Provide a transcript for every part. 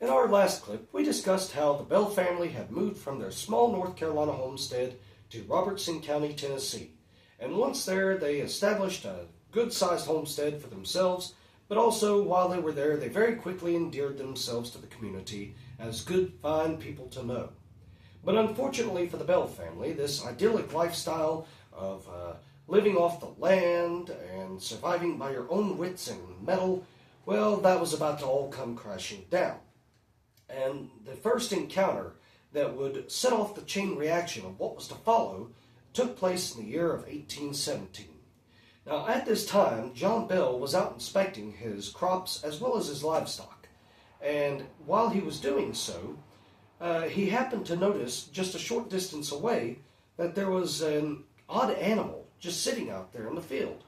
In our last clip, we discussed how the Bell family had moved from their small North Carolina homestead to Robertson County, Tennessee. And once there, they established a good-sized homestead for themselves, but also while they were there, they very quickly endeared themselves to the community as good, fine people to know. But unfortunately for the Bell family, this idyllic lifestyle of living off the land and surviving by your own wits and mettle, well, that was about to all come crashing down. And the first encounter that would set off the chain reaction of what was to follow took place in the year of 1817. Now, at this time, John Bell was out inspecting his crops as well as his livestock. And while he was doing so, he happened to notice just a short distance away that there was an odd animal just sitting out there in the field.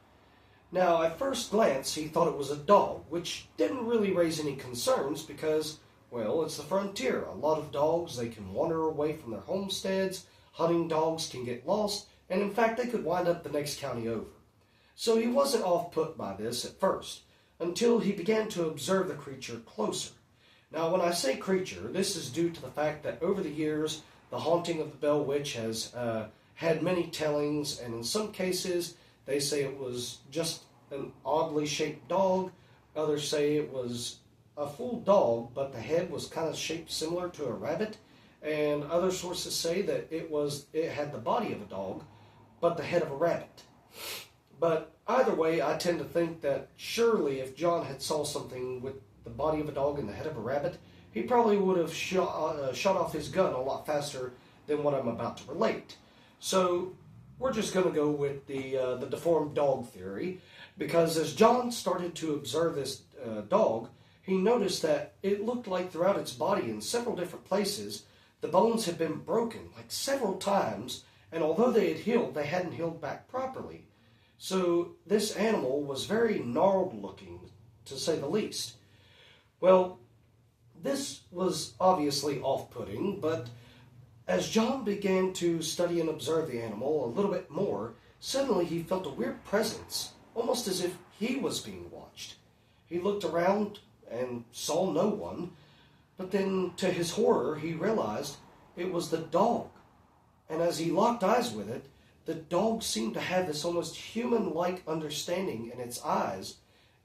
Now, at first glance, he thought it was a dog, which didn't really raise any concerns because, well, it's the frontier. A lot of dogs, they can wander away from their homesteads. Hunting dogs can get lost, and in fact, they could wind up the next county over. So he wasn't off-put by this at first, until he began to observe the creature closer. Now, when I say creature, this is due to the fact that over the years, the haunting of the Bell Witch has had many tellings, and in some cases, they say it was just an oddly shaped dog. Others say it was a full dog, but the head was kind of shaped similar to a rabbit. And other sources say that it had the body of a dog, but the head of a rabbit. But either way, I tend to think that surely if John had saw something with the body of a dog and the head of a rabbit, he probably would have shot off his gun a lot faster than what I'm about to relate. So we're just going to go with the deformed dog theory, because as John started to observe this dog, he noticed that it looked like throughout its body in several different places, the bones had been broken like several times, and although they had healed, they hadn't healed back properly. So this animal was very gnarled looking, to say the least. Well, this was obviously off-putting, but as John began to study and observe the animal a little bit more, suddenly he felt a weird presence, almost as if he was being watched. He looked around and saw no one, but then to his horror he realized it was the dog. And as he locked eyes with it, the dog seemed to have this almost human-like understanding in its eyes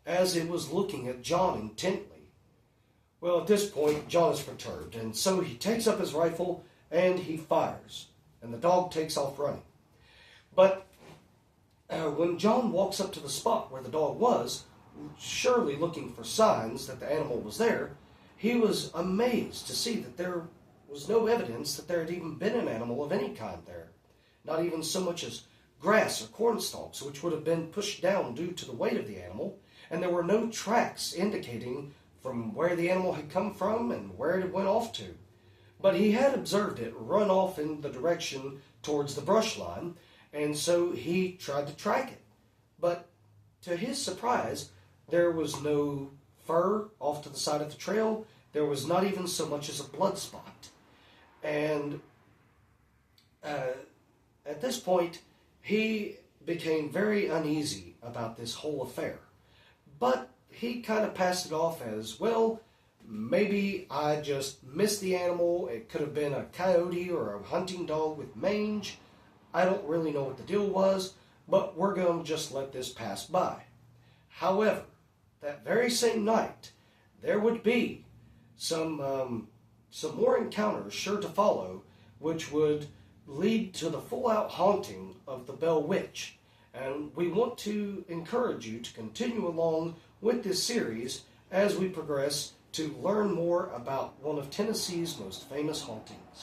as it was looking at John intently. Well, at this point, John is perturbed, and so he takes up his rifle and he fires, and the dog takes off running. But when John walks up to the spot where the dog was, surely looking for signs that the animal was there, he was amazed to see that there was no evidence that there had even been an animal of any kind there. Not even so much as grass or corn stalks, which would have been pushed down due to the weight of the animal, and there were no tracks indicating from where the animal had come from and where it went off to. But he had observed it run off in the direction towards the brush line, and so he tried to track it. But to his surprise, there was no fur off to the side of the trail. There was not even so much as a blood spot. And at this point, he became very uneasy about this whole affair. But he kind of passed it off as, well, maybe I just missed the animal. It could have been a coyote or a hunting dog with mange. I don't really know what the deal was, but we're going to just let this pass by. However, that very same night, there would be some more encounters sure to follow, which would lead to the full-out haunting of the Bell Witch. And we want to encourage you to continue along with this series as we progress to learn more about one of Tennessee's most famous hauntings.